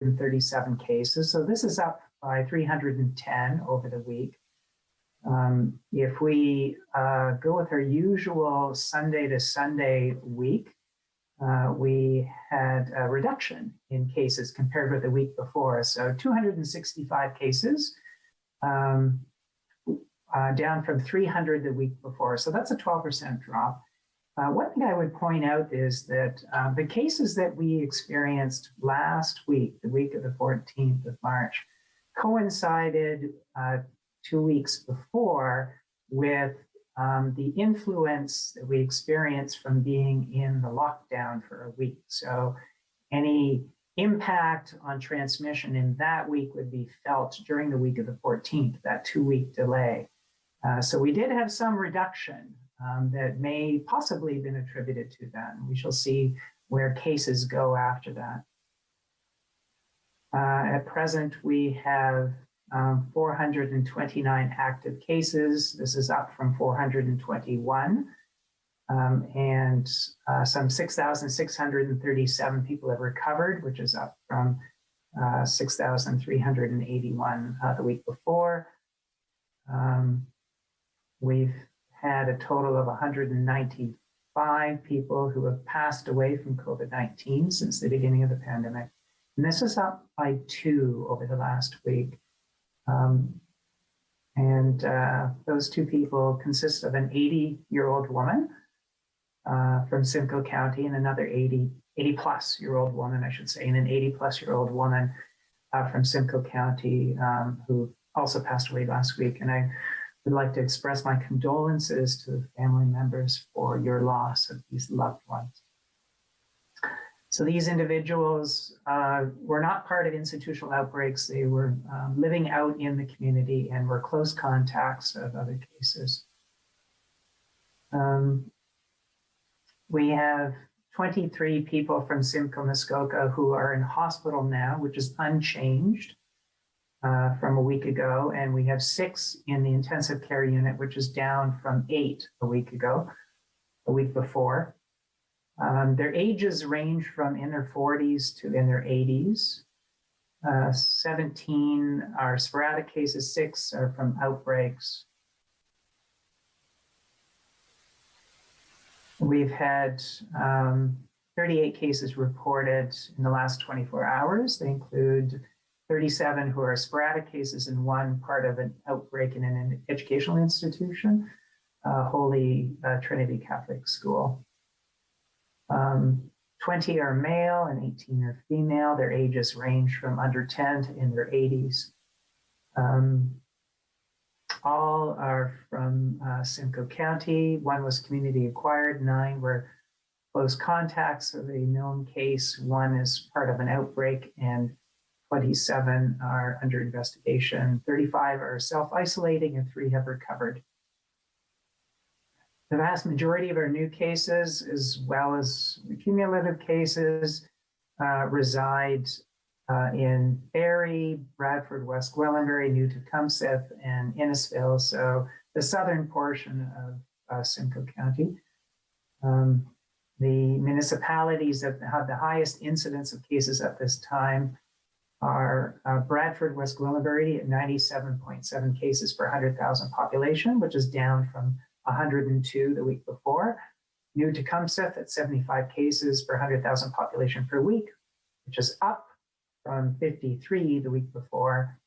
637 cases. So this is up by 310 over the week. If we go with our usual Sunday to Sunday week, we had a reduction in cases compared with the week before. So 265 cases, down from 300 the week before. So that's a 12% drop. One thing I would point out is that the cases that we experienced last week, the week of the 14th of March, coincided 2 weeks before with the influence that we experienced from being in the lockdown for a week. So any impact on transmission in that week would be felt during the week of the 14th, that 2-week delay. So we did have some reduction that may possibly have been attributed to that. And we shall see where cases go after that. At present, we have 429 active cases. This is up from 421. And some 6,637 people have recovered, which is up from 6,381 the week before. We've had a total of 195 people who have passed away from COVID-19 since the beginning of the pandemic. And this is up by 2 over the last week. Those 2 people consist of an 80-year-old woman from Simcoe County and another 80-plus-year-old woman, I should say, and an 80-plus-year-old woman from Simcoe County who also passed away last week. And I would like to express my condolences to the family members for your loss of these loved ones. So these individuals were not part of institutional outbreaks. They were living out in the community and were close contacts of other cases. We have 23 people from Simcoe, Muskoka who are in hospital now, which is unchanged from a week ago. And we have 6 in the intensive care unit, which is down from 8 a week ago, a week before. Their ages range from in their 40s to in their 80s. 17 are sporadic cases, 6 are from outbreaks. We've had 38 cases reported in the last 24 hours. They include 37 who are sporadic cases and 1 part of an outbreak in an educational institution, Holy Trinity Catholic School. 20 are male and 18 are female. Their ages range from under 10 to in their 80s. All are from Simcoe County. 1 was community acquired, 9 were close contacts of a known case. 1 is part of an outbreak, and 27 are under investigation. 35 are self-isolating, and 3 have recovered. The vast majority of our new cases, as well as the cumulative cases, reside in Barrie, Bradford, West Gwillimbury, New Tecumseth, and Innisfil, so the southern portion of Simcoe County. The municipalities that have the highest incidence of cases at this time are Bradford, West Gwillimbury at 97.7 cases per 100,000 population, which is down from 102 the week before. New Tecumseth at 75 cases per 100,000 population per week, which is up from 53 the week before.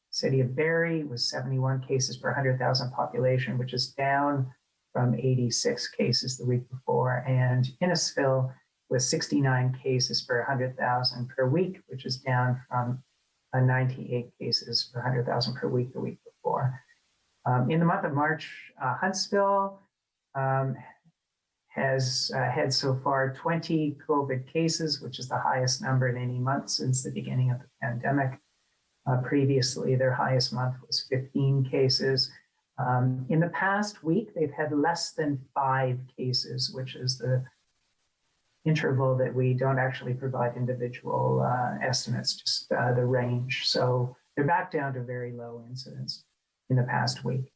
City of Barrie was 71 cases per 100,000 population, which is down from 86 cases the week before. And Innisfil was 69 cases per 100,000 per week, which is down from 98 cases per 100,000 per week the week before. In the month of March, Huntsville has had so far 20 COVID cases, which is the highest number in any month since the beginning of the pandemic. Previously, their highest month was 15 cases. In the past week, they've had less than 5 cases, which is the interval that we don't actually provide individual estimates, just the range. So they're back down to very low incidence in the past week.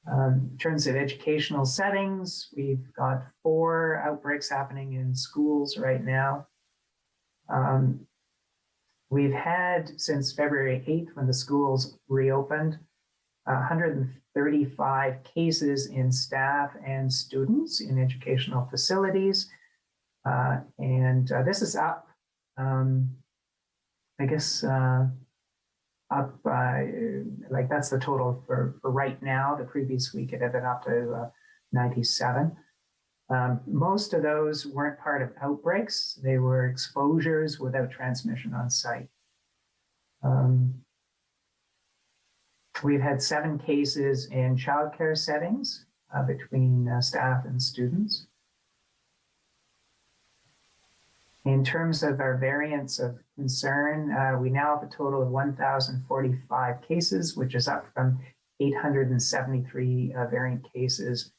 In terms of educational settings, we've got 4 outbreaks happening in schools right now. We've had, since February 8th, when the schools reopened, 135 cases in staff and students in educational facilities. This is up, I guess, up, like that's the total for right now. The previous week it had been up to 97. Most of those weren't part of outbreaks. They were exposures without transmission on site. We've had 7 cases in childcare settings between staff and students. In terms of our variants of concern, we now have a total of 1,045 cases, which is up from 873 variant cases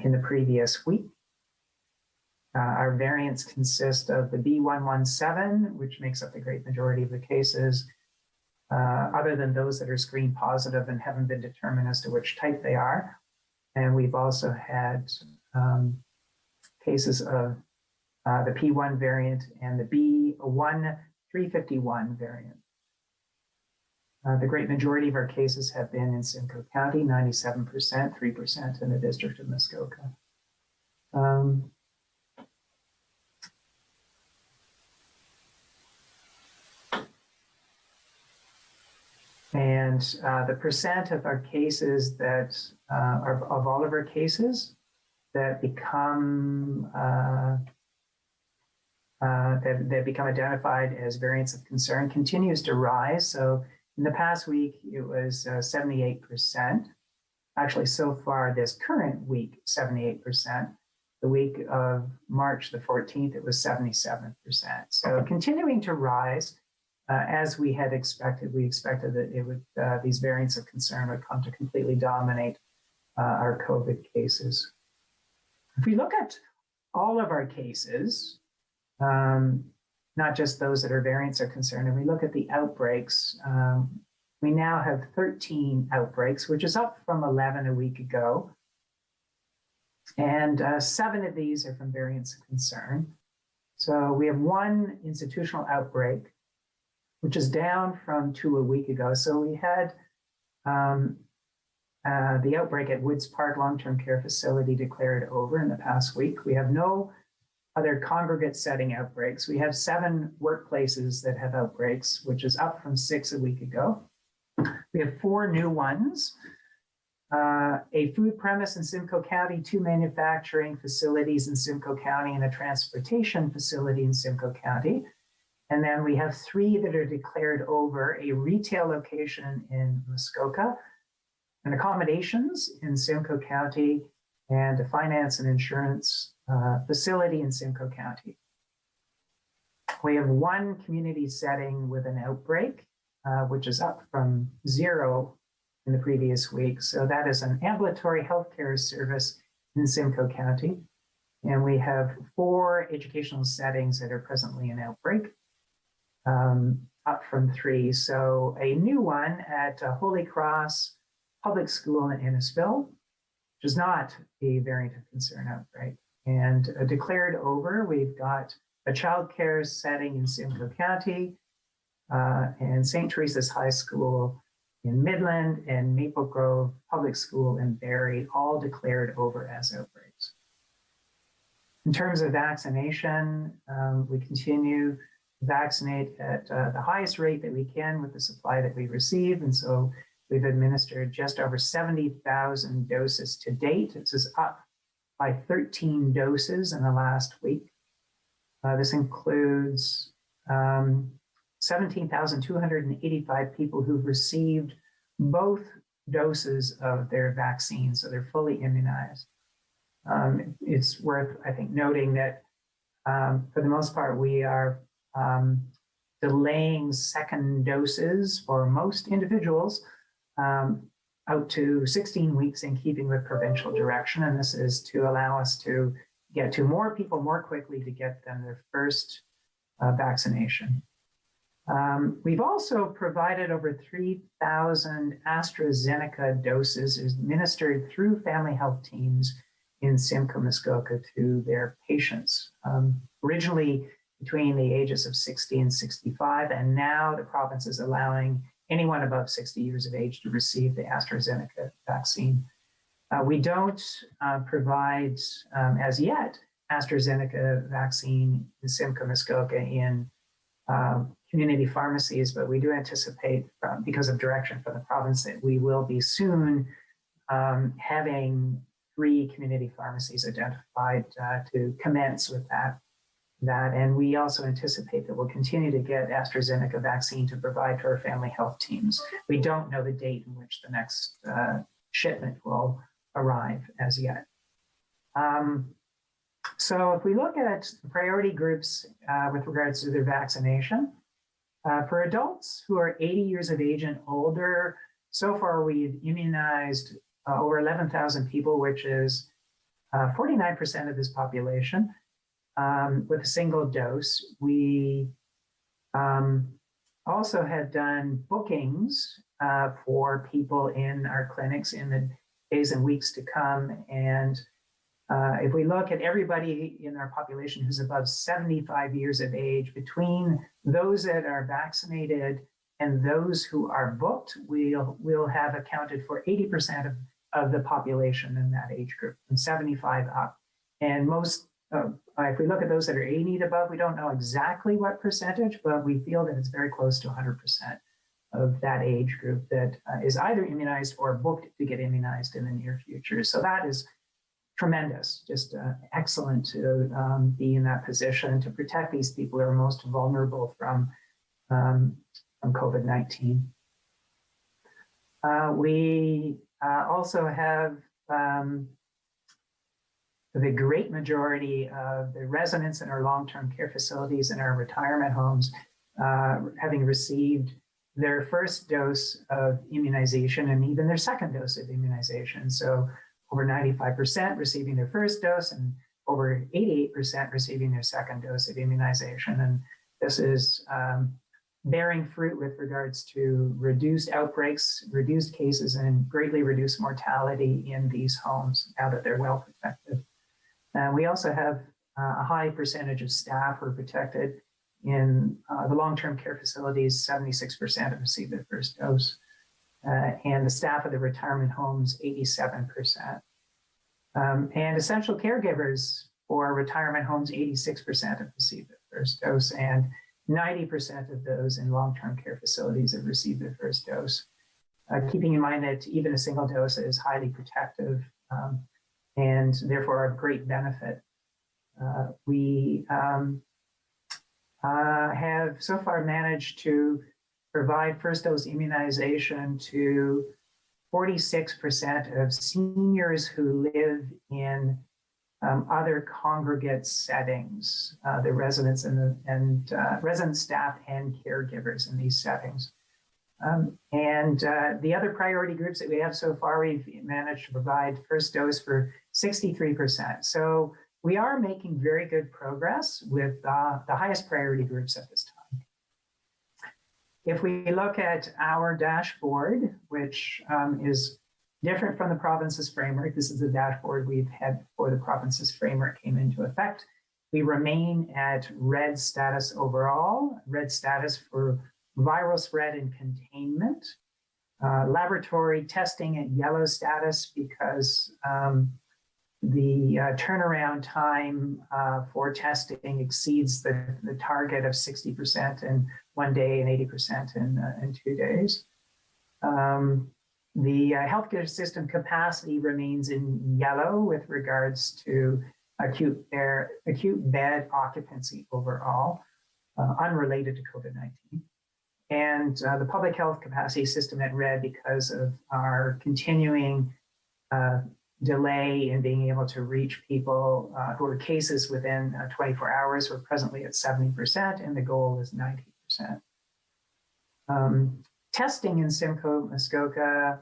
in the previous week. Our variants consist of the B117, which makes up the great majority of the cases, other than those that are screened positive and haven't been determined as to which type they are. And we've also had cases of the P1 variant and the B1351 variant. The great majority of our cases have been in Simcoe County, 97%, 3% in the District of Muskoka. The percent of our cases that are of all of our cases that become identified as variants of concern continues to rise. So in the past week, it was 78%. Actually, so far this current week, 78%. The week of March the 14th, it was 77%. So continuing to rise. As we had expected, we expected that it would these variants of concern would come to completely dominate our COVID cases. If we look at all of our cases, not just those that are variants of concern, and we look at the outbreaks, we now have 13 outbreaks, which is up from 11 a week ago. And 7 of these are from variants of concern. So we have 1 institutional outbreak, which is down from 2 a week ago. So we had the outbreak at Woods Park Long-Term Care Facility declared over in the past week. We have no other congregate setting outbreaks. We have 7 workplaces that have outbreaks, which is up from 6 a week ago. We have 4 new ones. A food premise in Simcoe County, 2 manufacturing facilities in Simcoe County, and a transportation facility in Simcoe County. And then we have 3 that are declared over: a retail location in Muskoka, an accommodations in Simcoe County, and a finance and insurance facility in Simcoe County. We have 1 community setting with an outbreak, which is up from 0 in the previous week. So that is an ambulatory healthcare service in Simcoe County. And we have 4 educational settings that are presently in outbreak, up from 3. So a new one at Holy Cross Public School in Innisfil, which is not a variant of concern outbreak. And declared over, we've got a childcare setting in Simcoe County, and St. Teresa's High School in Midland, and Maple Grove Public School in Barrie, all declared over as outbreaks. In terms of vaccination, we continue to vaccinate at the highest rate that we can with the supply that we receive. And so we've administered just over 70,000 doses to date. This is up by 13 doses in the last week. This includes 17,285 people who've received both doses of their vaccine, so they're fully immunized. It's worth, I think, noting that for the most part, we are delaying second doses for most individuals out to 16 weeks in keeping with provincial direction. And this is to allow us to get to more people more quickly to get them their first vaccination. We've also provided over 3,000 AstraZeneca doses administered through family health teams in Simcoe, Muskoka to their patients. Originally, between the ages of 60 and 65. And now the province is allowing anyone above 60 years of age to receive the AstraZeneca vaccine. We don't provide, as yet, AstraZeneca vaccine in Simcoe, Muskoka in community pharmacies, but we do anticipate, because of direction from the province, that we will be soon having 3 community pharmacies identified to commence with that. And we also anticipate that we'll continue to get AstraZeneca vaccine to provide for our family health teams. We don't know the date in which the next shipment will arrive as yet. So if we look at the priority groups with regards to their vaccination, for adults who are 80 years of age and older, so far we've immunized over 11,000 people, which is 49% of this population, with a single dose. We also have done bookings for people in our clinics in the days and weeks to come. And if we look at everybody in our population who's above 75 years of age, between those that are vaccinated and those who are booked, we'll have accounted for 80% of the population in that age group, from 75 up. And most, if we look at those that are 80 and above, we don't know exactly what percentage, but we feel that it's very close to 100% of that age group that is either immunized or booked to get immunized in the near future. So that is tremendous, just excellent to be in that position to protect these people who are most vulnerable from COVID-19. We also have the great majority of the residents in our long-term care facilities and our retirement homes having received their first dose of immunization and even their second dose of immunization. So over 95% receiving their first dose and over 88% receiving their second dose of immunization. And this is bearing fruit with regards to reduced outbreaks, reduced cases, and greatly reduced mortality in these homes now that they're well protected. We also have a high percentage of staff who are protected. In the long-term care facilities, 76% have received their first dose. And the staff of the retirement homes, 87%. And essential caregivers for retirement homes, 86% have received their first dose, and 90% of those in long-term care facilities have received their first dose. Keeping in mind that even a single dose is highly protective and therefore of great benefit. We have so far managed to provide first dose immunization to 46% of seniors who live in other congregate settings, the residents and resident staff and caregivers in these settings. The other priority groups that we have so far, we've managed to provide first dose for 63%. So we are making very good progress with the highest priority groups at this time. If we look at our dashboard, which is different from the province's framework, this is the dashboard we've had before the province's framework came into effect. We remain at red status overall, red status for viral spread and containment. Laboratory testing at yellow status because the turnaround time for testing exceeds the target of 60% in 1 day and 80% in 2 days. The healthcare system capacity remains in yellow with regards to acute bed occupancy overall, unrelated to COVID-19. And the public health capacity system at red because of our continuing delay in being able to reach people who are cases within 24 hours. We're presently at 70%, and the goal is 90%. Testing in Simcoe, Muskoka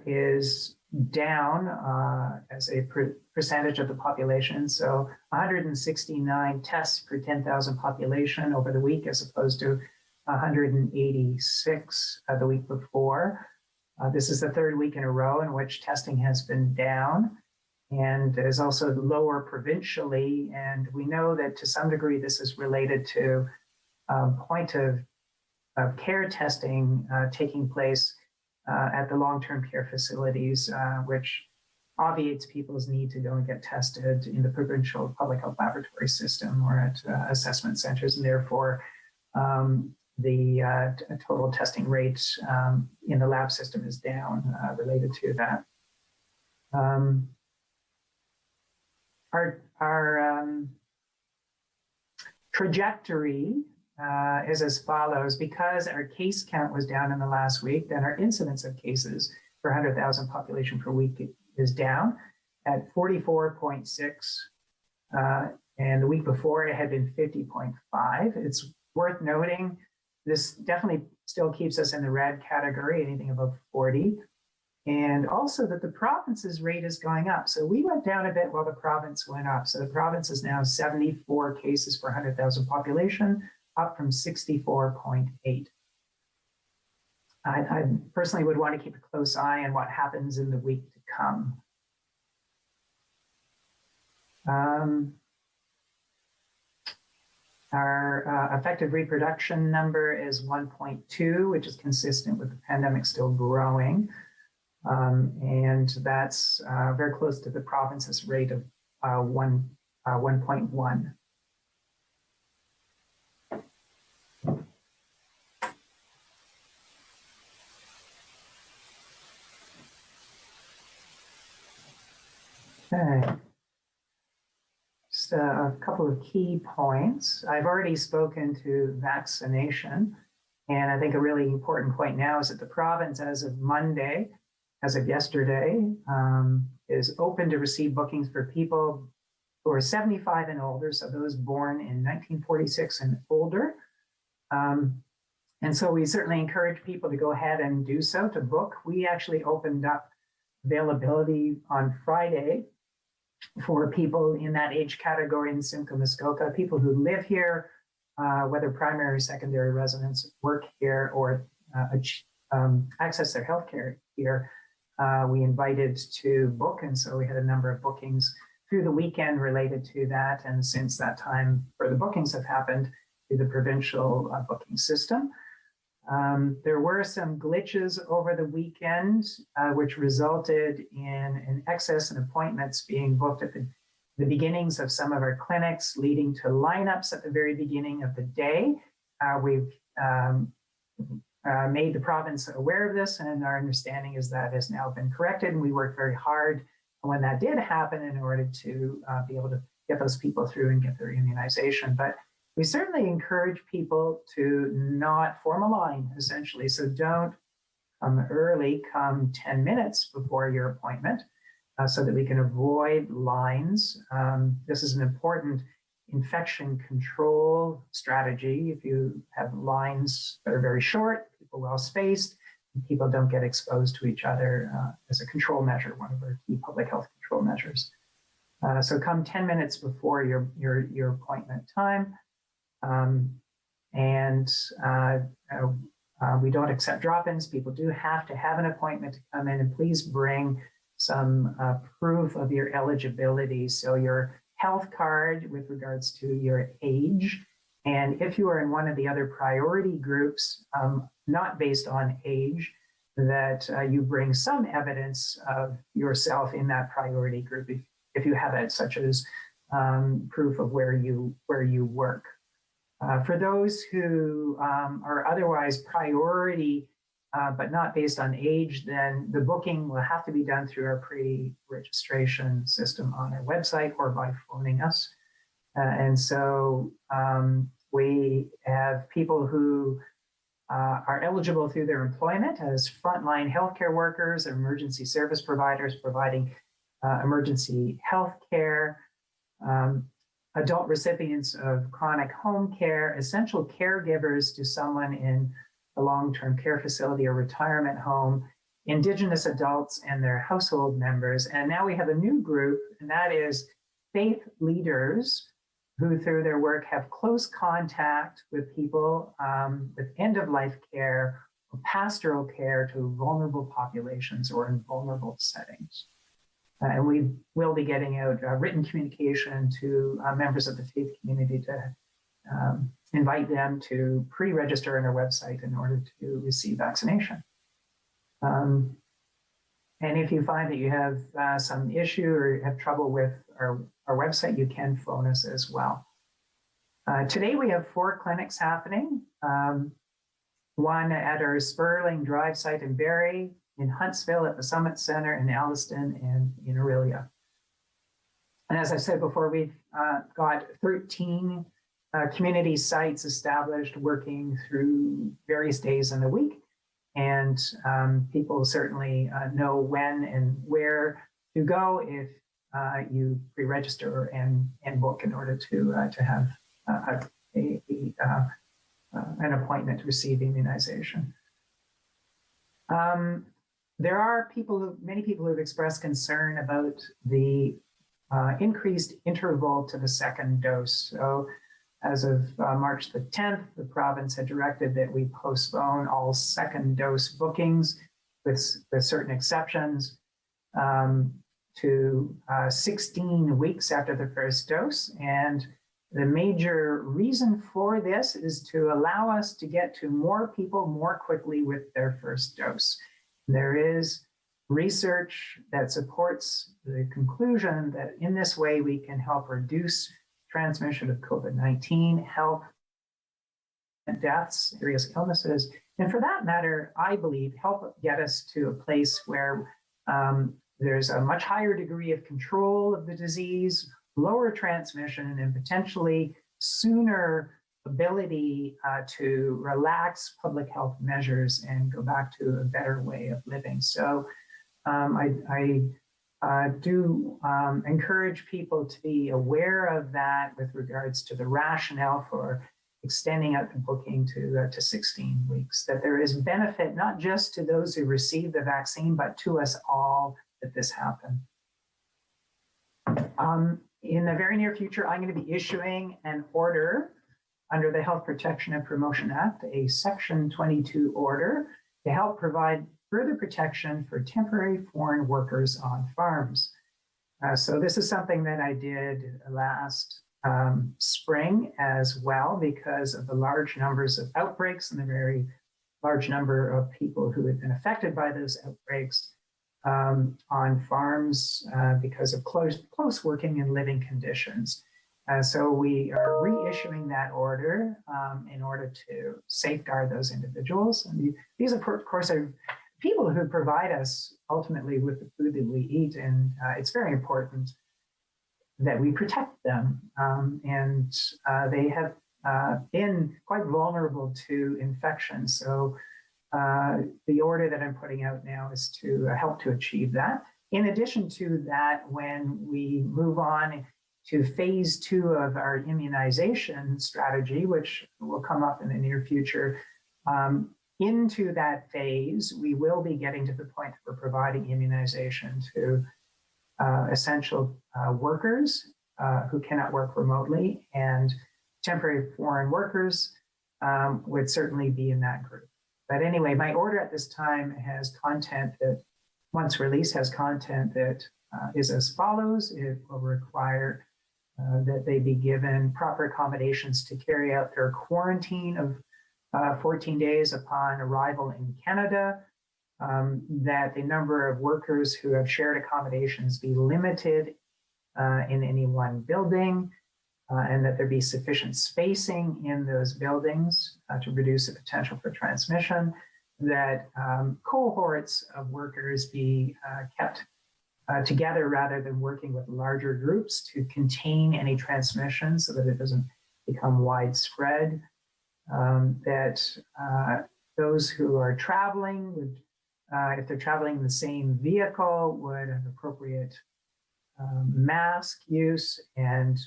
is down as a percentage of the population. So 169 tests per 10,000 population over the week, as opposed to 186 the week before. This is the third week in a row in which testing has been down. and is also lower provincially. And we know that to some degree this is related to point of care testing taking place at the long-term care facilities, which obviates people's need to go and get tested in the provincial public health laboratory system or at assessment centers, and therefore the total testing rate in the lab system is down related to that. Our trajectory is as follows. Because our case count was down in the last week, then our incidence of cases per 100,000 population per week is down at 44.6. And the week before it had been 50.5. It's worth noting this definitely still keeps us in the red category, anything above 40. And also that the province's rate is going up. So we went down a bit while the province went up. So the province is now 74 cases per 100,000 population, up from 64.8. I personally would want to keep a close eye on what happens in the week to come. Our effective reproduction number is 1.2, which is consistent with the pandemic still growing. And that's very close to the province's rate of 1.1. Okay. Just a couple of key points. I've already spoken to vaccination, and I think a really important point now is that the province, as of Monday, as of yesterday, is open to receive bookings for people who are 75 and older, so those born in 1946 and older. And so we certainly encourage people to go ahead and do so, to book. We actually opened up availability on Friday for people in that age category in Simcoe, Muskoka, people who live here, whether primary or secondary residents, work here, or access their healthcare here. We invited to book, and so we had a number of bookings through the weekend related to that. And since that time, further bookings have happened through the provincial booking system. There were some glitches over the weekend, which resulted in an excess in appointments being booked at the beginnings of some of our clinics, leading to lineups at the very beginning of the day. We've made the province aware of this, and our understanding is that has now been corrected. And we worked very hard when that did happen in order to be able to get those people through and get their immunization. But we certainly encourage people to not form a line, essentially. So don't come early, come 10 minutes before your appointment so that we can avoid lines. This is an important infection control strategy. If you have lines that are very short, people well spaced, and people don't get exposed to each other as a control measure, one of our key public health control measures. So come 10 minutes before your appointment time. We don't accept drop-ins. People do have to have an appointment to come in, and please bring some proof of your eligibility. So your health card with regards to your age, and if you are in one of the other priority groups, not based on age, that you bring some evidence of yourself in that priority group if you have it, such as proof of where you work. For those who are otherwise priority, but not based on age, then the booking will have to be done through our pre-registration system on our website or by phoning us. And so we have people who are eligible through their employment as frontline healthcare workers, emergency service providers providing emergency health care, adult recipients of chronic home care, essential caregivers to someone in a long-term care facility or retirement home, Indigenous adults and their household members. And now we have a new group, and that is faith leaders who through their work have close contact with people with end-of-life care or pastoral care to vulnerable populations or in vulnerable settings. And we will be getting out written communication to members of the faith community to invite them to pre-register on our website in order to receive vaccination. And if you find that you have some issue or have trouble with our website, you can phone us as well. Today we have 4 clinics happening. One at our Sperling Drive site in Barrie, in Huntsville at the Summit Center, in Alliston, and in Aurelia. And as I said before, we've got 13 community sites established, working through various days in the week. And people certainly know when and where to go if you pre-register and book in order to have an appointment to receive immunization. There are many people who have expressed concern about the increased interval to the second dose. So as of March the 10th, the province had directed that we postpone all second dose bookings with certain exceptions to 16 weeks after the first dose. And the major reason for this is to allow us to get to more people more quickly with their first dose. There is research that supports the conclusion that in this way we can help reduce transmission of COVID-19, help deaths, serious illnesses, and for that matter, I believe, help get us to a place where there's a much higher degree of control of the disease, lower transmission, and potentially sooner ability to relax public health measures and go back to a better way of living. So I do encourage people to be aware of that with regards to the rationale for extending out the booking to 16 weeks, that there is benefit not just to those who receive the vaccine, but to us all that this happen. In the very near future, I'm going to be issuing an order under the Health Protection and Promotion Act, a Section 22 order to help provide further protection for temporary foreign workers on farms. So this is something that I did last spring as well, because of the large numbers of outbreaks and the very large number of people who had been affected by those outbreaks on farms because of close working and living conditions. So we are reissuing that order in order to safeguard those individuals. And these, of course, are people who provide us ultimately with the food that we eat. And it's very important that we protect them. And they have been quite vulnerable to infection. So the order that I'm putting out now is to help to achieve that. In addition to that, when we move on to phase 2 of our immunization strategy, which will come up in the near future, into that phase, we will be getting to the point that we're providing immunization to essential workers who cannot work remotely, and temporary foreign workers would certainly be in that group. But anyway, my order at this time has content that, once released, has content that is as follows. It will require that they be given proper accommodations to carry out their quarantine of 14 days upon arrival in Canada, that the number of workers who have shared accommodations be limited in any one building, and that there be sufficient spacing in those buildings to reduce the potential for transmission, that cohorts of workers be kept together rather than working with larger groups to contain any transmission so that it doesn't become widespread, that those who are traveling would, if they're traveling in the same vehicle, would have appropriate mask use and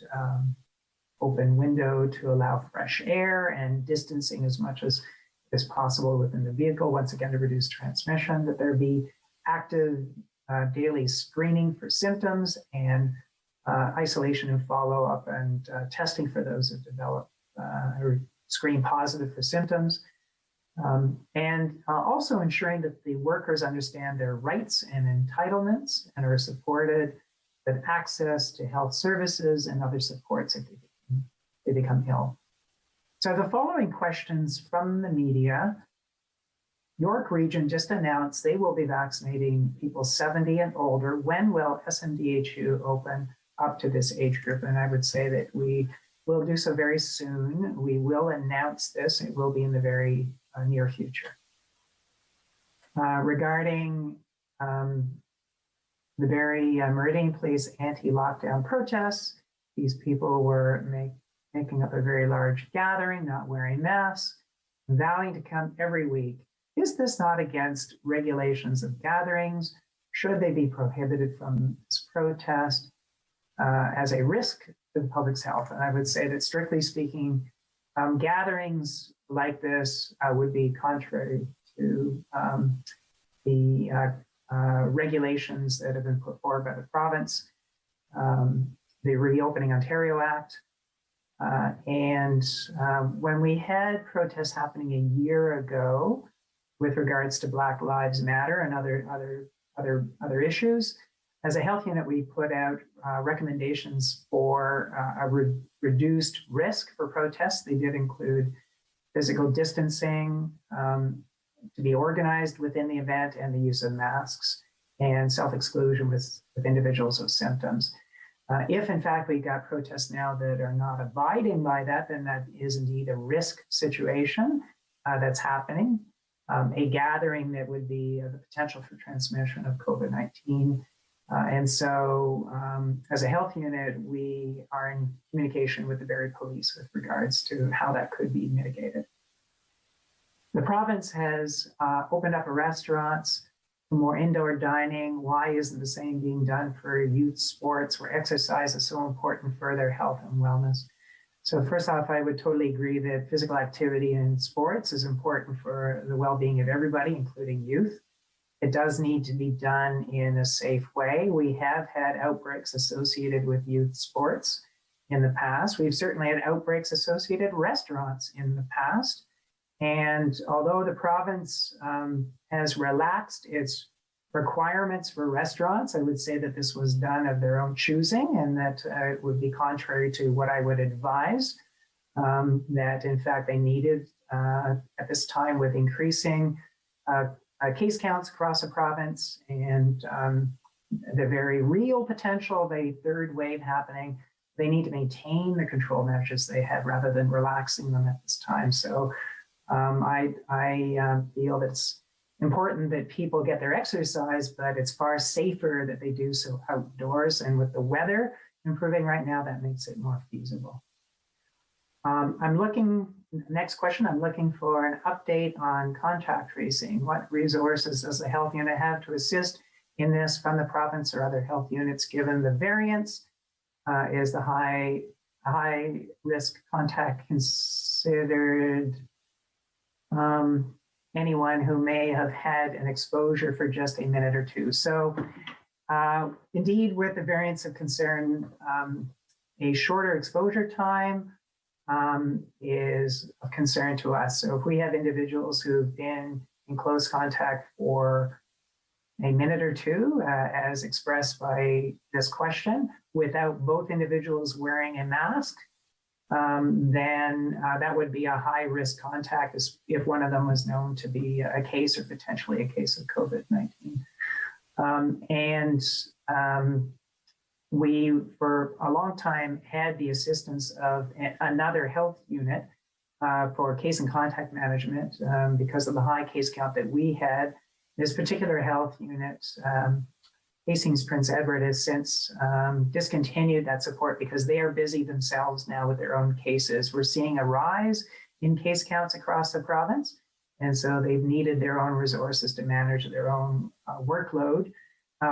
open window to allow fresh air and distancing as much as possible within the vehicle, once again to reduce transmission, that there be active daily screening for symptoms and isolation and follow-up and testing for those who develop or screen positive for symptoms, And also ensuring that the workers understand their rights and entitlements and are supported with access to health services and other supports if they become ill. So the following questions from the media. York Region just announced they will be vaccinating people 70 and older. When will SMDHU open up to this age group? And I would say that we will do so very soon. We will announce this. It will be in the very near future. Regarding the very Meridian Police anti-lockdown protests, these people were making up a very large gathering, not wearing masks, vowing to come every week. Is this not against regulations of gatherings? Should they be prohibited from this protest as a risk to the public's health? And I would say that strictly speaking, gatherings like this would be contrary to the regulations that have been put forward by the province, the Reopening Ontario Act. When we had protests happening a year ago with regards to Black Lives Matter and other issues, as a health unit, we put out recommendations for a reduced risk for protests. They did include physical distancing to be organized within the event and the use of masks and self-exclusion with individuals with symptoms. If in fact we got protests now that are not abiding by that, then that is indeed a risk situation that's happening. A gathering that would be the potential for transmission of COVID-19. And so as a health unit, we are in communication with the Barrie Police with regards to how that could be mitigated. The province has opened up restaurants for more indoor dining. Why isn't the same being done for youth sports where exercise is so important for their health and wellness? So first off, I would totally agree that physical activity in sports is important for the well-being of everybody, including youth. It does need to be done in a safe way. We have had outbreaks associated with youth sports in the past. We've certainly had outbreaks associated with restaurants in the past. And although the province has relaxed its requirements for restaurants, I would say that this was done of their own choosing, and that it would be contrary to what I would advise, that in fact they needed at this time with increasing case counts across the province and the very real potential of a third wave happening. They need to maintain the control measures they had rather than relaxing them at this time. So I feel that it's important that people get their exercise, but it's far safer that they do so outdoors. And with the weather improving right now, that makes it more feasible. Next question, I'm looking for an update on contact tracing. What resources does the health unit have to assist in this from the province or other health units, given the variants? Is the high risk contact considered anyone who may have had an exposure for just a minute or two? So indeed, with the variants of concern, a shorter exposure time is of concern to us. So if we have individuals who've been in close contact for a minute or two, as expressed by this question, without both individuals wearing a mask, then that would be a high risk contact if one of them was known to be a case or potentially a case of COVID-19. We, for a long time, had the assistance of another health unit for case and contact management because of the high case count that we had. This particular health unit, Hastings Prince Edward, has since discontinued that support because they are busy themselves now with their own cases. We're seeing a rise in case counts across the province, and so they've needed their own resources to manage their own workload.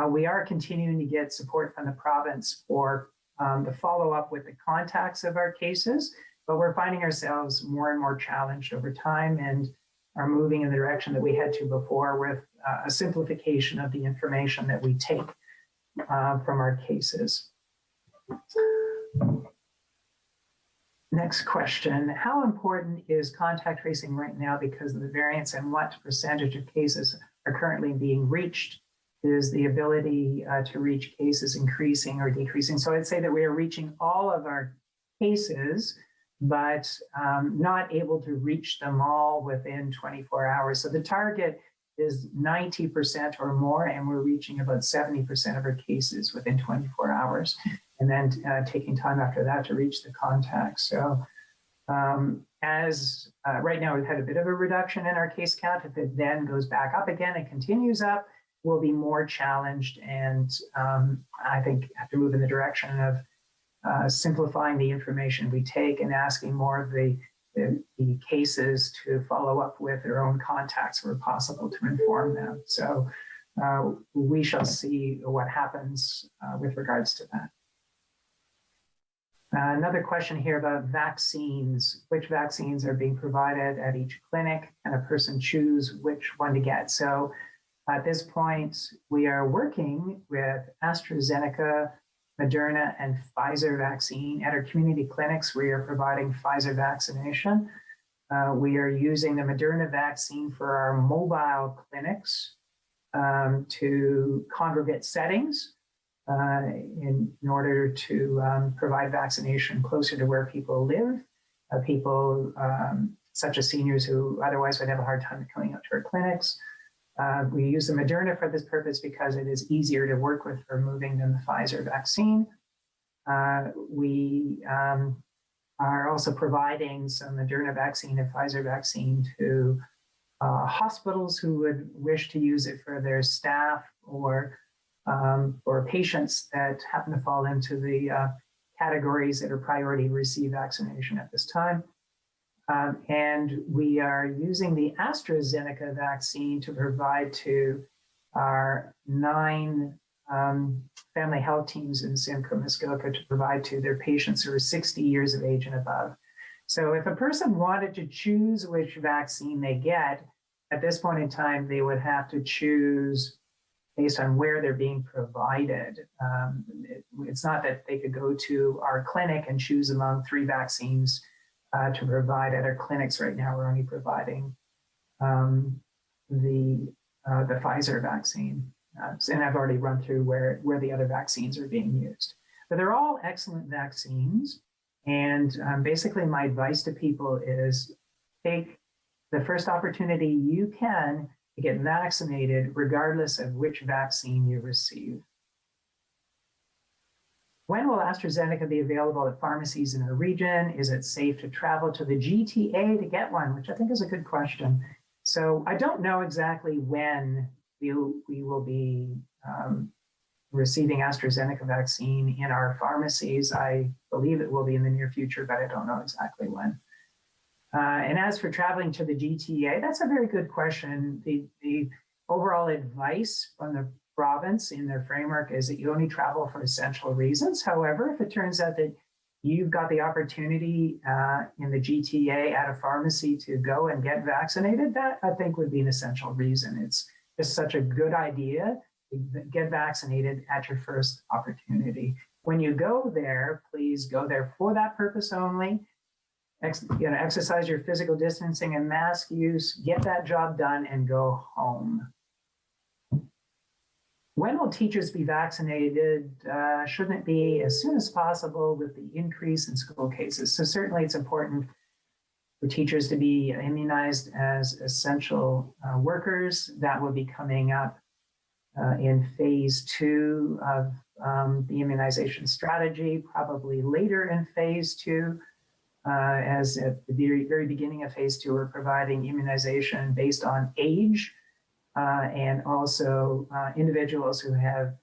We are continuing to get support from the province for the follow-up with the contacts of our cases, but we're finding ourselves more and more challenged over time and are moving in the direction that we had to before with a simplification of the information that we take from our cases. Next question. How important is contact tracing right now because of the variants, and what percentage of cases are currently being reached? Is the ability to reach cases increasing or decreasing? So I'd say that we are reaching all of our cases, but not able to reach them all within 24 hours. So the target is 90% or more, and we're reaching about 70% of our cases within 24 hours, and then taking time after that to reach the contacts. So right now we've had a bit of a reduction in our case count. If it then goes back up again and continues up, we'll be more challenged, and I think have to move in the direction of simplifying the information we take and asking more of the cases to follow up with their own contacts where possible to inform them. So we shall see what happens with regards to that. Another question here about vaccines. Which vaccines are being provided at each clinic? Can a person choose which one to get? So at this point, we are working with AstraZeneca, Moderna, and Pfizer vaccine. At our community clinics, we are providing Pfizer vaccination. We are using the Moderna vaccine for our mobile clinics to congregate settings in order to provide vaccination closer to where people live, people such as seniors who otherwise would have a hard time coming out to our clinics. We use the Moderna for this purpose because it is easier to work with for moving than the Pfizer vaccine. We are also providing some Moderna vaccine and Pfizer vaccine to hospitals who would wish to use it for their staff or patients that happen to fall into the categories that are priority to receive vaccination at this time. And we are using the AstraZeneca vaccine to provide to our 9 family health teams in Simcoe, Muskoka, to provide to their patients who are 60 years of age and above. So if a person wanted to choose which vaccine they get, at this point in time, they would have to choose based on where they're being provided. It's not that they could go to our clinic and choose among 3 vaccines to provide at our clinics. Right now, we're only providing the Pfizer vaccine. And I've already run through where the other vaccines are being used. But they're all excellent vaccines. And basically, my advice to people is take the first opportunity you can to get vaccinated, regardless of which vaccine you receive. When will AstraZeneca be available at pharmacies in the region? Is it safe to travel to the GTA to get one? Which I think is a good question. So I don't know exactly when we will be receiving AstraZeneca vaccine in our pharmacies. I believe it will be in the near future, but I don't know exactly when. And as for traveling to the GTA, that's a very good question. The overall advice from the province in their framework is that you only travel for essential reasons. However, if it turns out that you've got the opportunity in the GTA at a pharmacy to go and get vaccinated, that I think would be an essential reason. It's just such a good idea to get vaccinated at your first opportunity. When you go there, please go there for that purpose only. Exercise your physical distancing and mask use, get that job done, and go home. When will teachers be vaccinated? Shouldn't it be as soon as possible with the increase in school cases? So certainly it's important for teachers to be immunized as essential workers. That will be coming up in phase 2 of the immunization strategy, probably later in phase 2. As at the very beginning of phase 2, we're providing immunization based on age and also individuals who have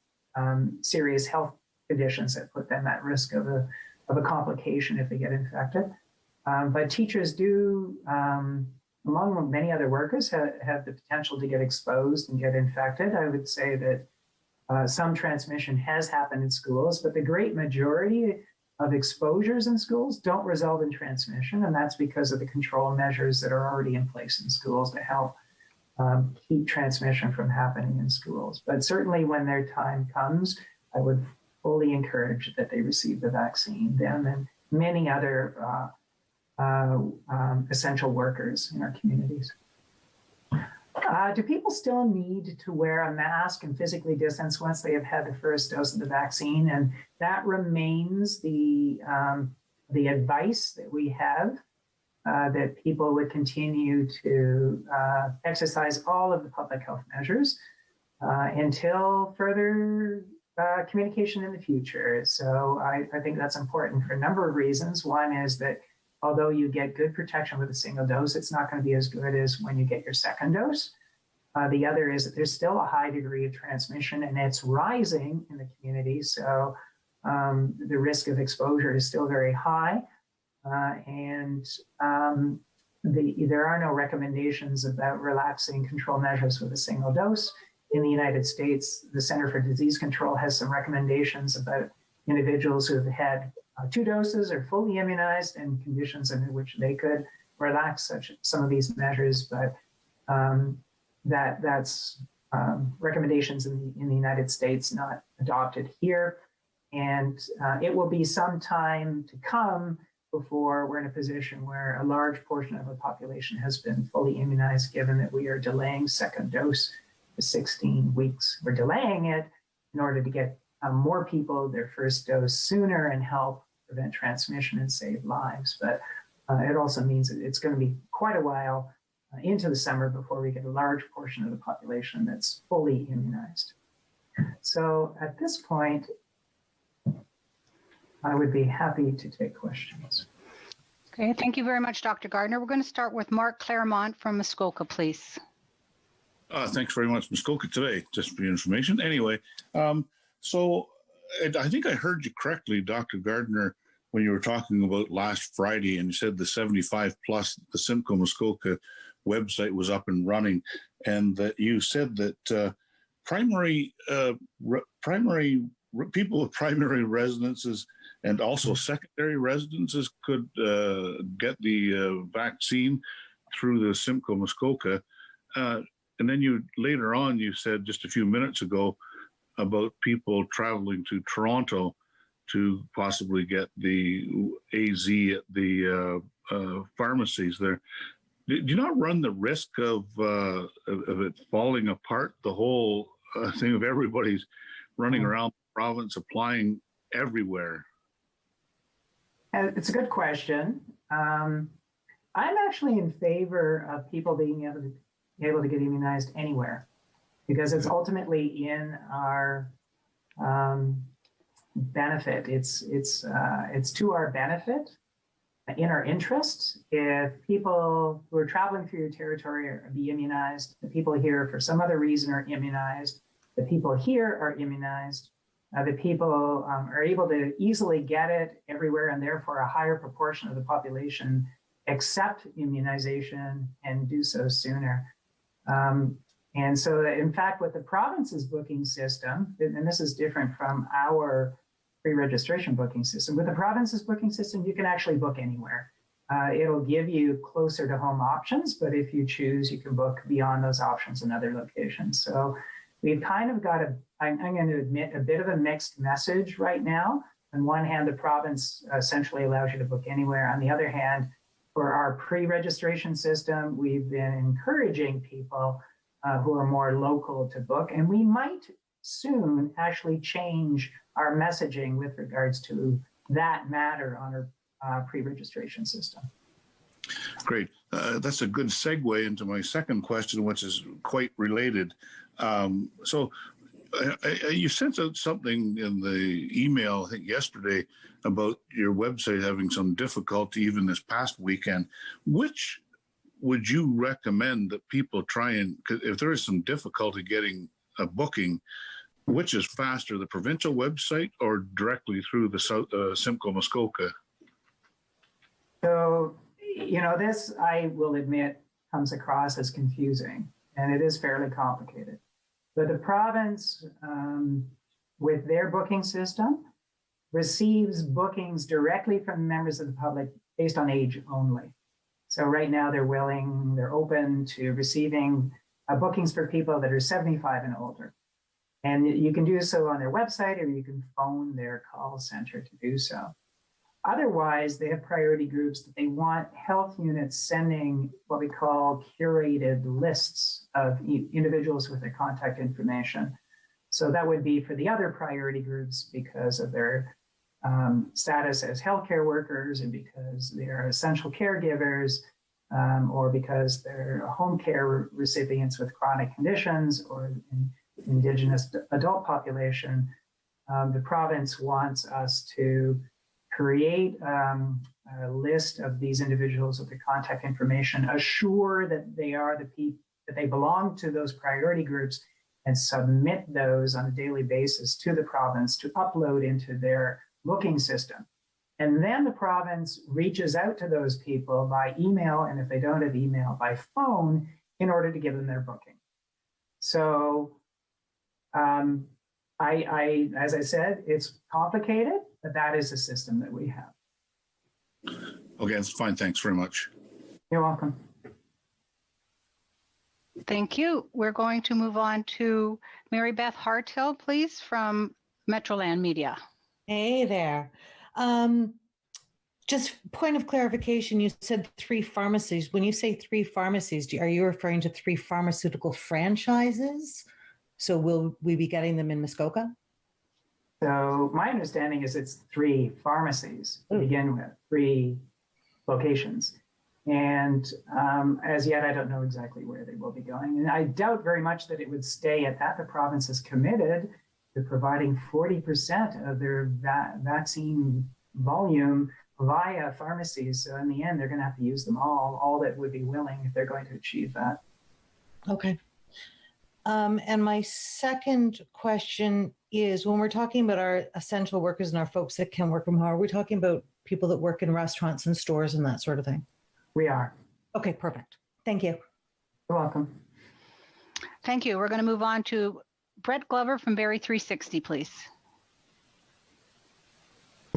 serious health conditions that put them at risk of a complication if they get infected. But teachers do, among many other workers, have the potential to get exposed and get infected. I would say that some transmission has happened in schools, but the great majority of exposures in schools don't result in transmission, and that's because of the control measures that are already in place in schools to help keep transmission from happening in schools. But certainly when their time comes, I would fully encourage that they receive the vaccine, them and many other essential workers in our communities. Do people still need to wear a mask and physically distance once they have had the first dose of the vaccine? And that remains the advice that we have, that people would continue to exercise all of the public health measures until further communication in the future. So I think that's important for a number of reasons. One is that although you get good protection with a single dose, it's not going to be as good as when you get your second dose. The other is that there's still a high degree of transmission, and it's rising in the community. So the risk of exposure is still very high. There are no recommendations about relaxing control measures with a single dose. In the United States, the Center for Disease Control has some recommendations about individuals who have had 2 doses or fully immunized and conditions under which they could relax some of these measures, but that's recommendations in the United States, not adopted here. And it will be some time to come before we're in a position where a large portion of the population has been fully immunized, given that we are delaying second dose to 16 weeks. We're delaying it in order to get more people their first dose sooner and help prevent transmission and save lives. But it also means that it's going to be quite a while into the summer before we get a large portion of the population that's fully immunized. So at this point, I would be happy to take questions. Okay, thank you very much, Dr. Gardner. We're going to start with Mark Claremont from Muskoka, please. Thanks very much, Muskoka today, just for your information. Anyway, so I think I heard you correctly, Dr. Gardner, when you were talking about last Friday, and you said the 75 plus, the Simcoe Muskoka website was up and running, and that you said that primary people with primary residences and also secondary residences could get the vaccine through the Simcoe Muskoka. And then later on, you said just a few minutes ago about people traveling to Toronto to possibly get the AZ at the pharmacies there. Do you not run the risk of it falling apart, the whole thing of everybody's running around the province applying everywhere? It's a good question. I'm actually in favor of people being able to get immunized anywhere, because it's ultimately in our benefit. It's to our benefit, in our interest. If people who are traveling through your territory are be immunized, the people here for some other reason are immunized, the people here are immunized, the people are able to easily get it everywhere, and therefore a higher proportion of the population accept immunization and do so sooner. And so, in fact, with the province's booking system, and this is different from our pre-registration booking system, with the province's booking system, you can actually book anywhere. It'll give you closer to home options, but if you choose, you can book beyond those options in other locations. So we've kind of got I'm going to admit, a bit of a mixed message right now. On one hand, the province essentially allows you to book anywhere. On the other hand, for our pre-registration system, we've been encouraging people who are more local to book, and we might soon actually change our messaging with regards to that matter on our pre-registration system. Great. That's a good segue into my second question, which is quite related. So you sent out something in the email, I think yesterday, about your website having some difficulty even this past weekend. Which would you recommend that people try and, if there is some difficulty getting a booking, which is faster, the provincial website or directly through the Simcoe Muskoka? So, this, I will admit, comes across as confusing, and it is fairly complicated. But the province, with their booking system, receives bookings directly from members of the public based on age only. So right now they're open to receiving bookings for people that are 75 and older. And you can do so on their website, or you can phone their call center to do so. Otherwise, they have priority groups that they want health units sending what we call curated lists of individuals with their contact information. So that would be for the other priority groups because of their status as healthcare workers and because they're essential caregivers or because they're home care recipients with chronic conditions or Indigenous adult population. The province wants us to create a list of these individuals with the contact information, assure that they are the people, that they belong to those priority groups, and submit those on a daily basis to the province to upload into their booking system. And then the province reaches out to those people by email, and if they don't have email, by phone, in order to give them their booking. So as I said, it's complicated, but that is the system that we have. Okay, that's fine. Thanks very much. You're welcome. Thank you. We're going to move on to Mary Beth Hartill, please, from Metroland Media. Hey there. Just point of clarification, you said 3 pharmacies. When you say 3 pharmacies, are you referring to 3 pharmaceutical franchises? So will we be getting them in Muskoka? So my understanding is it's 3 pharmacies to begin with, 3 locations. And as yet, I don't know exactly where they will be going. And I doubt very much that it would stay at that. The province is committed to providing 40% of their vaccine volume via pharmacies. So in the end, they're going to have to use them all that would be willing if they're going to achieve that. Okay. And my second question is, when we're talking about our essential workers and our folks that can work from home, are we talking about people that work in restaurants and stores and that sort of thing? We are. Okay, perfect. Thank you. You're welcome. Thank you. We're going to move on to Brett Glover from Barrie 360, please.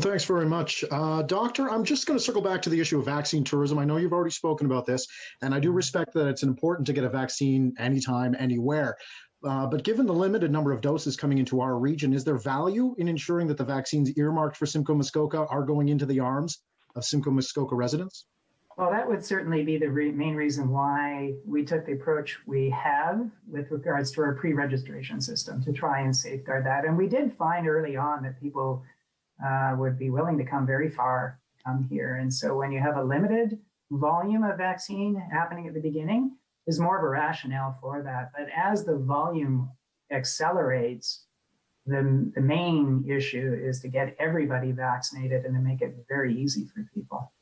Thanks very much. Doctor, I'm just going to circle back to the issue of vaccine tourism. I know you've already spoken about this, and I do respect that it's important to get a vaccine anytime, anywhere. But given the limited number of doses coming into our region, is there value in ensuring that the vaccines earmarked for Simcoe Muskoka are going into the arms of Simcoe Muskoka residents? Well, that would certainly be the main reason why we took the approach we have with regards to our pre-registration system to try and safeguard that. And we did find early on that people would be willing to come very far here. And so when you have a limited volume of vaccine happening at the beginning, there's more of a rationale for that. But as the volume accelerates, the main issue is to get everybody vaccinated and to make it very easy for people.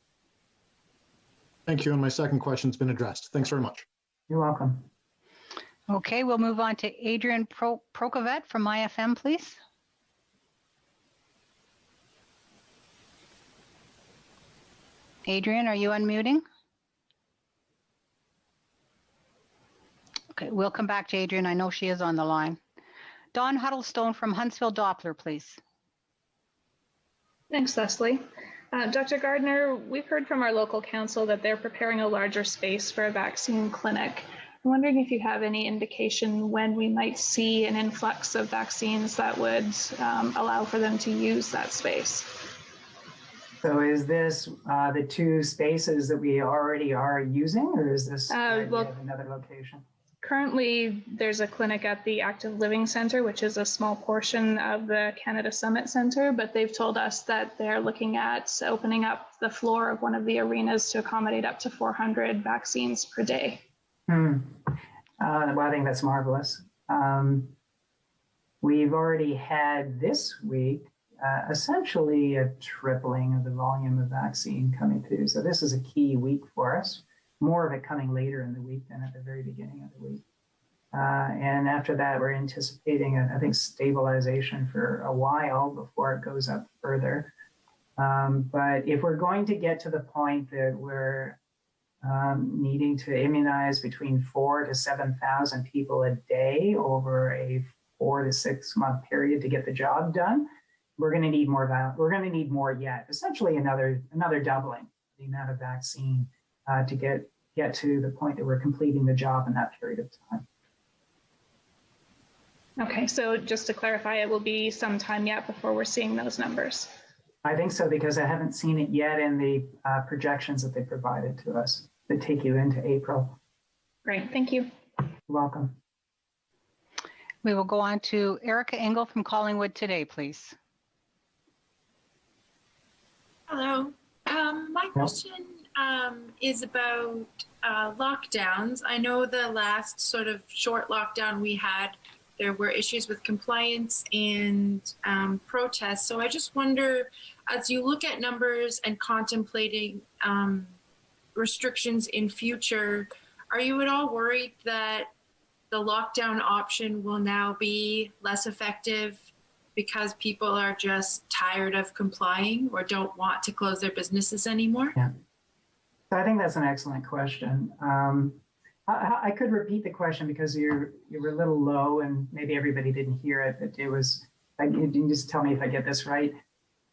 Thank you. And my second question's been addressed. Thanks very much. You're welcome. Okay, we'll move on to Adrian Prokovet from IFM, please. Adrian, are you unmuting? Okay, we'll come back to Adrian. I know she is on the line. Dawn Huddlestone from Huntsville Doppler, please. Thanks, Leslie. Dr. Gardner, we've heard from our local council that they're preparing a larger space for a vaccine clinic. I'm wondering if you have any indication when we might see an influx of vaccines that would allow for them to use that space. So is this the 2 spaces that we already are using, or is this another location? Currently, there's a clinic at the Active Living Center, which is a small portion of the Canada Summit Center, but they've told us that they're looking at opening up the floor of one of the arenas to accommodate up to 400 vaccines per day. Well, I think that's marvelous. We've already had this week essentially a tripling of the volume of vaccine coming through. So this is a key week for us. More of it coming later in the week than at the very beginning of the week. And after that, we're anticipating, I think, stabilization for a while before it goes up further. But if we're going to get to the point that we're needing to immunize between 4,000 to 7,000 people a day over a 4 to 6 month period to get the job done, we're going to need more. We're going to need more yet. Essentially, another doubling the amount of vaccine to get to the point that we're completing the job in that period of time. Okay, so just to clarify, it will be some time yet before we're seeing those numbers. I think so, because I haven't seen it yet in the projections that they provided to us that take you into April. Great, thank you. You're welcome. We will go on to Erica Engel from Collingwood Today, please. Hello. My question is about lockdowns. I know the last sort of short lockdown we had, there were issues with compliance and protests. So I just wonder, as you look at numbers and contemplating restrictions in future, are you at all worried that the lockdown option will now be less effective because people are just tired of complying or don't want to close their businesses anymore? Yeah. So I think that's an excellent question. I could repeat the question because you were a little low and maybe everybody didn't hear it, but it was, you can just tell me if I get this right.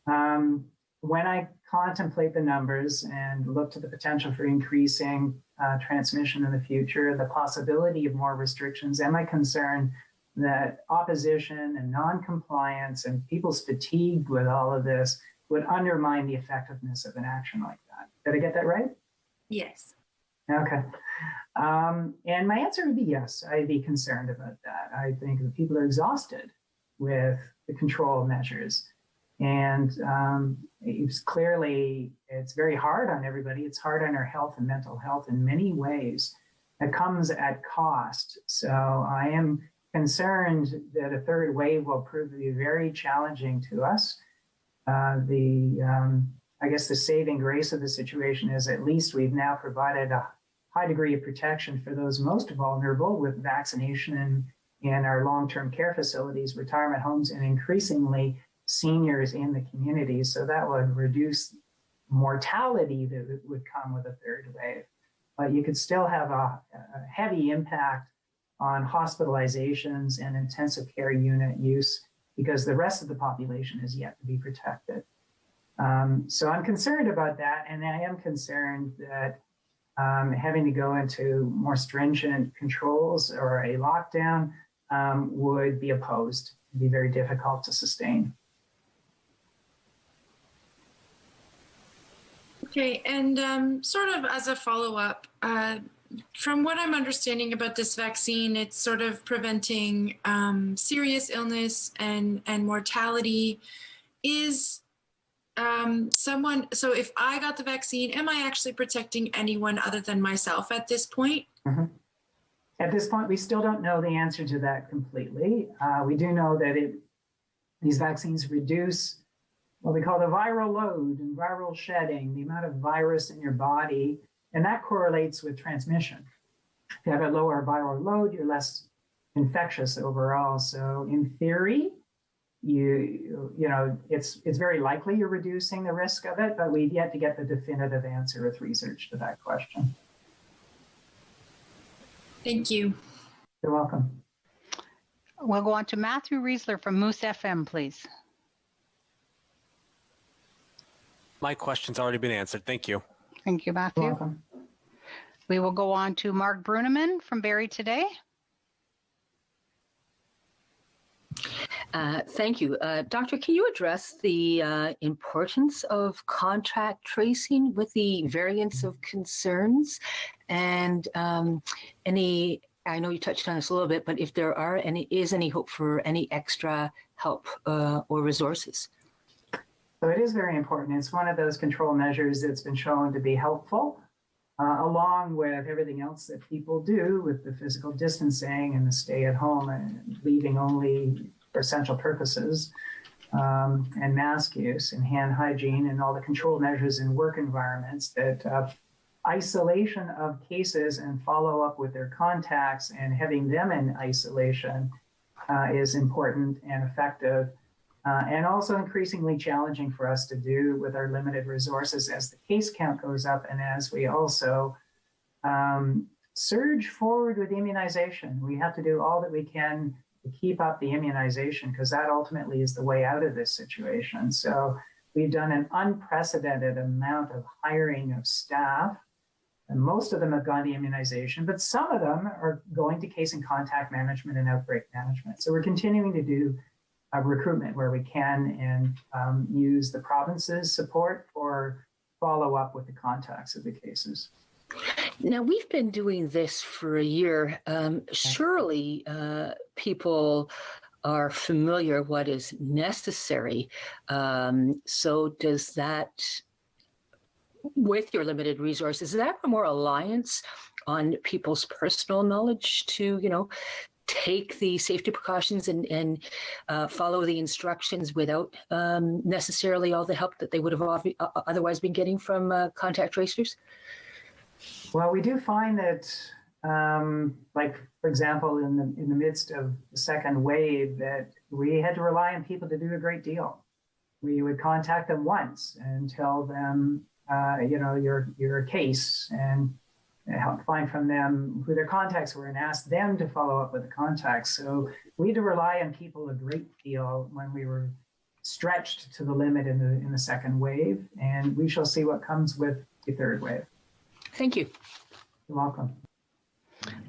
When I contemplate the numbers and look to the potential for increasing transmission in the future, the possibility of more restrictions, am I concerned that opposition and non-compliance and people's fatigued with all of this would undermine the effectiveness of an action like that? Did I get that right? Yes. Okay. And my answer would be yes, I'd be concerned about that. I think that people are exhausted with the control measures. And it's very hard on everybody. It's hard on our health and mental health in many ways. It comes at cost. So I am concerned that a third wave will prove to be very challenging to us. I guess the saving grace of the situation is at least we've now provided a high degree of protection for those most vulnerable with vaccination in our long-term care facilities, retirement homes, and increasingly seniors in the community. So that would reduce mortality that would come with a third wave. But you could still have a heavy impact on hospitalizations and intensive care unit use because the rest of the population is yet to be protected. So I'm concerned about that. And I am concerned that having to go into more stringent controls or a lockdown would be opposed. It'd be very difficult to sustain. Okay, and sort of as a follow-up, from what I'm understanding about this vaccine, it's sort of preventing serious illness and mortality. Is so if I got the vaccine, am I actually protecting anyone other than myself at this point? Mm-hmm. At this point, we still don't know the answer to that completely. We do know that these vaccines reduce what we call the viral load and viral shedding, the amount of virus in your body, and that correlates with transmission. If you have a lower viral load, you're less infectious overall. So in theory, you know, it's very likely you're reducing the risk of it, but we've yet to get the definitive answer with research to that question. Thank you. You're welcome. We'll go on to Matthew Riesler from Moose FM, please. My question's already been answered. Thank you. Thank you, Matthew. You're welcome. We will go on to Mark Bruneman from Barrie Today. Thank you. Doctor, can you address the importance of contact tracing with the variants of concerns and any, I know you touched on this a little bit, but if there are is any hope for any extra help or resources? So it is very important. It's one of those control measures that's been shown to be helpful, along with everything else that people do with the physical distancing and the stay at home and leaving only for essential purposes, and mask use and hand hygiene and all the control measures in work environments. That isolation of cases and follow up with their contacts and having them in isolation is important and effective. And also increasingly challenging for us to do with our limited resources as the case count goes up and as we also surge forward with immunization. We have to do all that we can to keep up the immunization because that ultimately is the way out of this situation. So we've done an unprecedented amount of hiring of staff, and most of them have gone to immunization, but some of them are going to case and contact management and outbreak management. So we're continuing to do recruitment where we can, and use the province's support for follow up with the contacts of the cases. Now, we've been doing this for a year. Surely people are familiar what is necessary. So does that, with your limited resources, is that more reliance on people's personal knowledge to, take the safety precautions and follow the instructions without necessarily all the help that they would have otherwise been getting from contact tracers? Well, we do find that, like, for example, in the midst of the second wave, that we had to rely on people to do a great deal. We would contact them once and tell them, your case, and help find from them who their contacts were and ask them to follow up with the contacts. So we had to rely on people a great deal when we were stretched to the limit in the second wave, and we shall see what comes with the third wave. Thank you. You're welcome.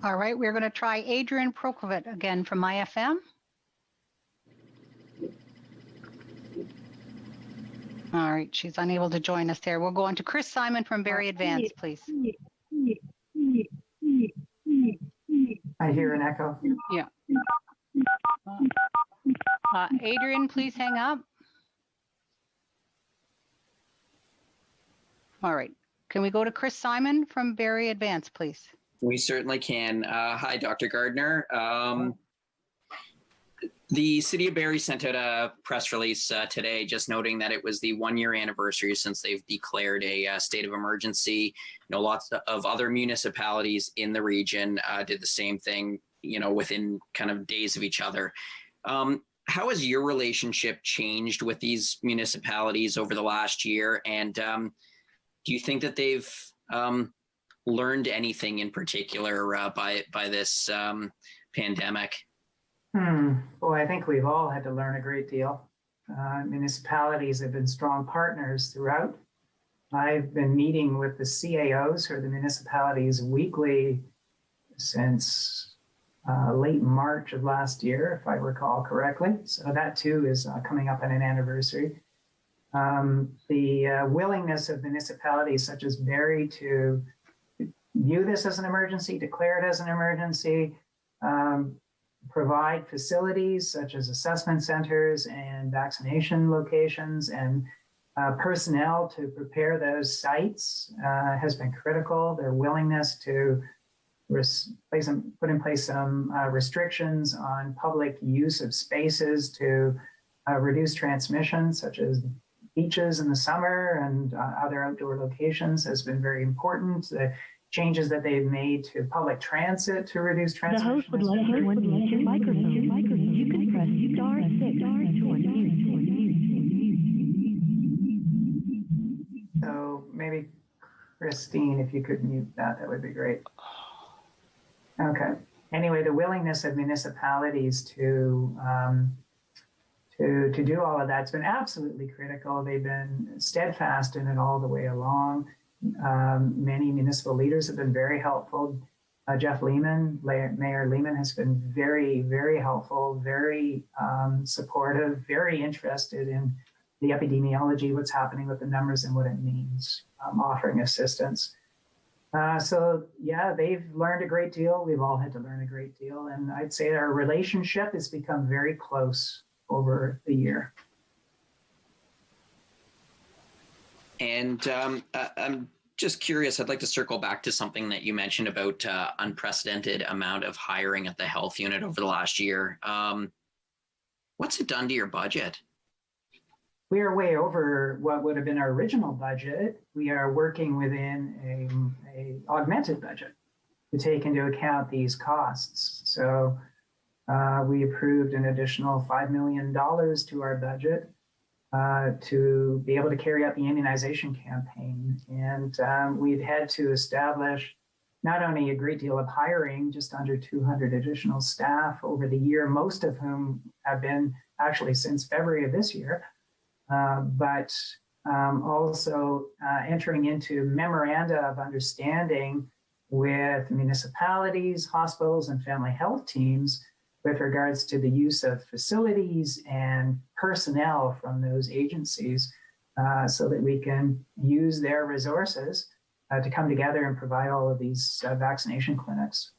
All right, we're going to try Adrian Prokovic again from IFM. All right, she's unable to join us there. We'll go on to Chris Simon from Very Advanced, please. I hear an echo. Yeah. Adrian, please hang up. All right. Can we go to Chris Simon from Very Advanced, please? We certainly can. Hi, Dr. Gardner. The City of Barrie sent out a press release today just noting that it was the 1-year anniversary since they've declared a state of emergency. Lots of other municipalities in the region did the same thing, within kind of days of each other. How has your relationship changed with these municipalities over the last year? And do you think that they've learned anything in particular by this pandemic? Well, I think we've all had to learn a great deal. Municipalities have been strong partners throughout. I've been meeting with the CAOs, who are the municipalities, weekly since late March of last year, if I recall correctly. So that too is coming up on an anniversary. The willingness of municipalities such as Barrie to view this as an emergency, declare it as an emergency, provide facilities such as assessment centers and vaccination locations, and personnel to prepare those sites has been critical. Their willingness to put in place some restrictions on public use of spaces to reduce transmission, such as beaches in the summer and other outdoor locations, has been very important. The changes that they've made to public transit to reduce transmission. The host would like everyone to mute your microphone. You can press star 6 to unmute. So maybe Christine, if you could mute that, that would be great. Okay. Anyway, the willingness of municipalities to do all of that's been absolutely critical. They've been steadfast in it all the way along. Many municipal leaders have been very helpful. Jeff Lehman, Mayor Lehman, has been very, very helpful, very supportive, very interested in the epidemiology, what's happening with the numbers and what it means, offering assistance. So yeah, they've learned a great deal. We've all had to learn a great deal. And I'd say our relationship has become very close over the year. And I'm just curious, I'd like to circle back to something that you mentioned about unprecedented amount of hiring at the health unit over the last year. What's it done to your budget? We are way over what would have been our original budget. We are working within a augmented budget to take into account these costs. So we approved an additional $5 million to our budget to be able to carry out the immunization campaign. And we've had to establish not only a great deal of hiring, just under 200 additional staff over the year, most of whom have been actually since February of this year, but also entering into memoranda of understanding with municipalities, hospitals, and family health teams with regards to the use of facilities and personnel from those agencies so that we can use their resources to come together and provide all of these vaccination clinics.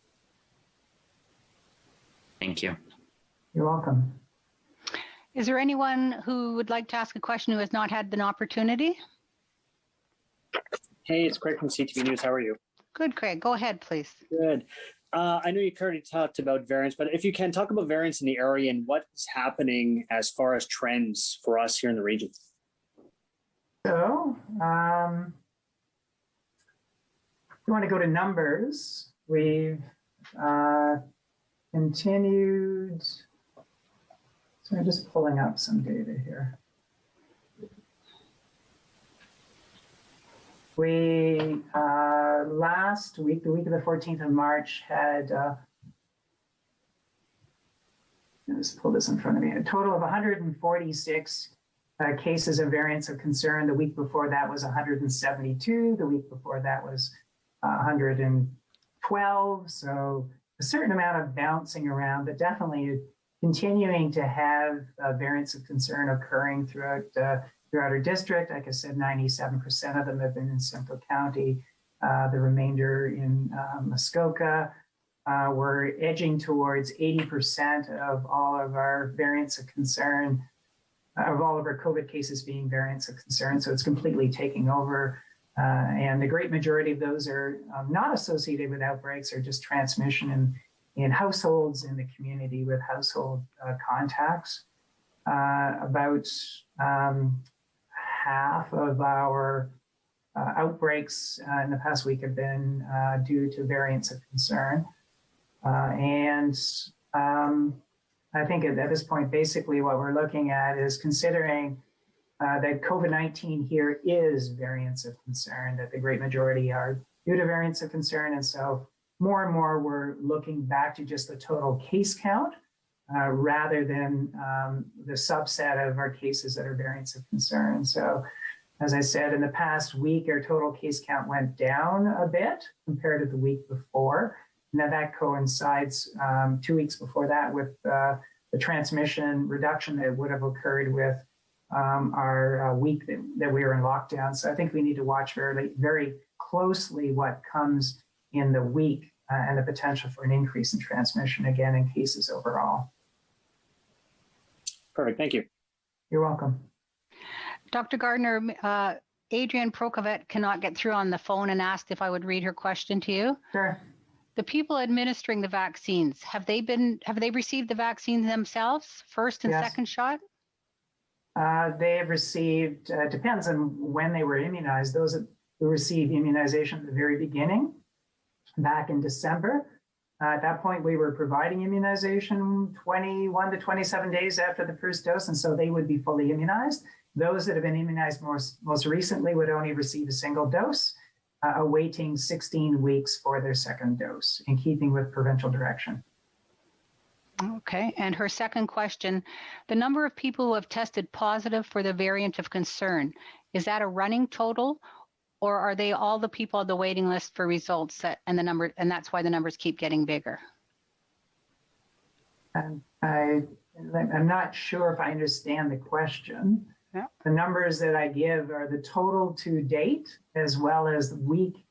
Thank you. You're welcome. Is there anyone who would like to ask a question who has not had an opportunity? Hey, it's Craig from CTV News. How are you? Good, Craig. Go ahead, please. Good. I know you already talked about variants, but if you can talk about variants in the area and what's happening as far as trends for us here in the region. So, if you want to go to numbers, we've continued. So I'm just pulling up some data here. We, last week, the week of the 14th of March, had, let's pull this in front of me, a total of 146 cases of variants of concern. The week before that was 172. The week before that was 112. So a certain amount of bouncing around, but definitely continuing to have variants of concern occurring throughout our district. Like I said, 97% of them have been in Simcoe County, the remainder in Muskoka. We're edging towards 80% of all of our variants of concern, of all of our COVID cases being variants of concern. So it's completely taking over. And the great majority of those are not associated with outbreaks or just transmission in households in the community with household contacts. About half of our outbreaks in the past week have been due to variants of concern. I think at this point, basically what we're looking at is considering that COVID-19 here is variants of concern, that the great majority are due to variants of concern. And so more and more, we're looking back to just the total case count rather than the subset of our cases that are variants of concern. So as I said, in the past week, our total case count went down a bit compared to the week before. Now that coincides 2 weeks before that with the transmission reduction that would have occurred with our week that we were in lockdown. So I think we need to watch very, very closely what comes in the week and the potential for an increase in transmission again in cases overall. Perfect. Thank you. You're welcome. Dr. Gardner, Adrienne Prokovet cannot get through on the phone and asked if I would read her question to you. Sure. The people administering the vaccines, have they received the vaccines themselves, first and second shot? They have received, depends on when they were immunized. Those who received immunization at the very beginning, back in December. At that point, we were providing immunization 21 to 27 days after the first dose, and so they would be fully immunized. Those that have been immunized most recently would only receive a single dose, awaiting 16 weeks for their second dose, in keeping with provincial direction. Okay, and her second question, the number of people who have tested positive for the variant of concern, is that a running total, or are they all the people on the waiting list for results and that's why the numbers keep getting bigger? I'm not sure if I understand the question. Yeah. The numbers that I give are the total to date, as well as week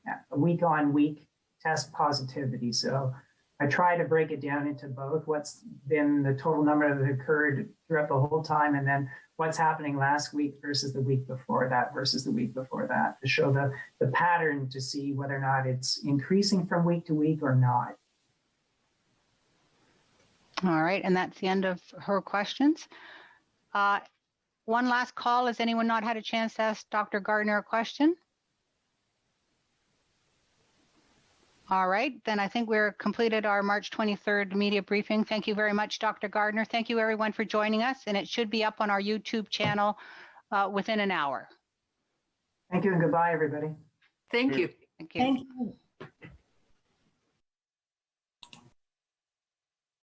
on week test positivity. So I try to break it down into both, what's been the total number that occurred throughout the whole time, and then what's happening last week versus the week before that versus the week before that, to show the pattern to see whether or not it's increasing from week to week or not. All right, and that's the end of her questions. One last call. Has anyone not had a chance to ask Dr. Gardner a question? All right, then I think we're completed our March 23rd media briefing. Thank you very much, Dr. Gardner. Thank you everyone for joining us, and it should be up on our YouTube channel within an hour. Thank you and goodbye, everybody. Thank you. Thank you. Thank you.